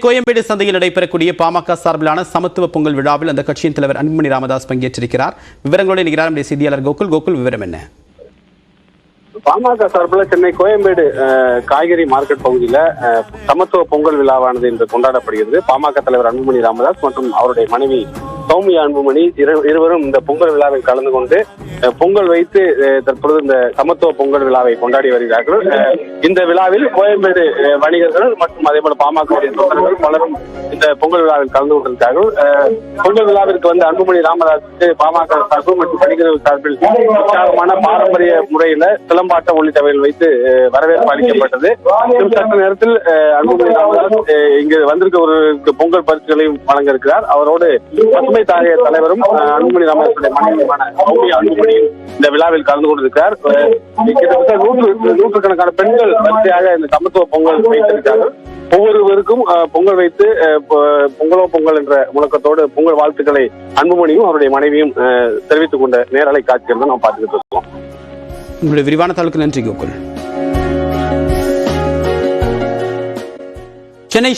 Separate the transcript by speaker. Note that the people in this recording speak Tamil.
Speaker 1: கோயம்பேடு சந்தையில் நடைபெறக்கூடிய பாமக சார்பிலான சமத்துவ பொங்கல் விழாவில் அந்த கட்சியின் தலைவர் அன்புமணி ராமதாஸ் பங்கேற்றிருக்கிறார். விவரங்களோடு இணைகிறார் நம்முடைய செய்தியாளர் கோகுல். விவரம் என்ன?
Speaker 2: பாமக சார்பில் சென்னை கோயம்பேடு காய்கறி மார்க்கெட் பகுதியில சமத்துவ பொங்கல் விழாவானது இன்று கொண்டாடப்படுகிறது. பாமக தலைவர் அன்புமணி ராமதாஸ் மற்றும் அவருடைய மனைவி சௌமியா அன்புமணி இருவரும் இந்த பொங்கல் விழாவில் கலந்து கொண்டு பொங்கல் வைத்து தற்பொழுது இந்த சமத்துவ பொங்கல் விழாவை கொண்டாடி வருகிறார்கள். இந்த விழாவில் கோயம்பேடு வணிகர்கள் மற்றும் அதே போல பாமக தொண்டர்கள் பலரும் இந்த பொங்கல் விழாவில் கலந்து கொண்டிருக்கிறார்கள். பொங்கல் விழாவிற்கு வந்து அன்புமணி ராமதாஸுக்கு பாமக சார்பு மற்றும் வணிகர்கள் சார்பில் உற்சாகமான பாரம்பரிய முறையில சிலம்பாட்டம் உள்ளிட்டவைகள் வைத்து வரவேற்பு அளிக்கப்பட்டது. சற்று நேரத்தில் அன்புமணி ராமதாஸ் இங்கு வந்திருக்க பொங்கல் பரிசுகளையும் வழங்க இருக்கிறார். அவரோடு பசுமை தாய தலைவரும் அன்புமணி ராமதாஸுடைய மனைவியுமான சௌமியா அன்புமணியும் இந்த விழாவில் கலந்து கொண்டிருக்கிறார். கிட்டத்தட்ட நூற்றுக்கணக்கான பெண்கள் வரிசையாக இந்த சமத்துவ பொங்கல் வைத்திருக்கிறார்கள். ஒவ்வொருவருக்கும் பொங்கல் வைத்து பொங்கல் என்ற முழக்கத்தோடு பொங்கல் வாழ்த்துக்களை அன்புமணியும் அவருடைய மனைவியும் தெரிவித்துக் கொண்ட நேரலை காட்சிகள் தான் நாம் பார்த்துக்கிட்டு இருக்கோம்.
Speaker 1: உங்களுடைய விரிவான தகவலுக்கு நன்றி கோகுல்.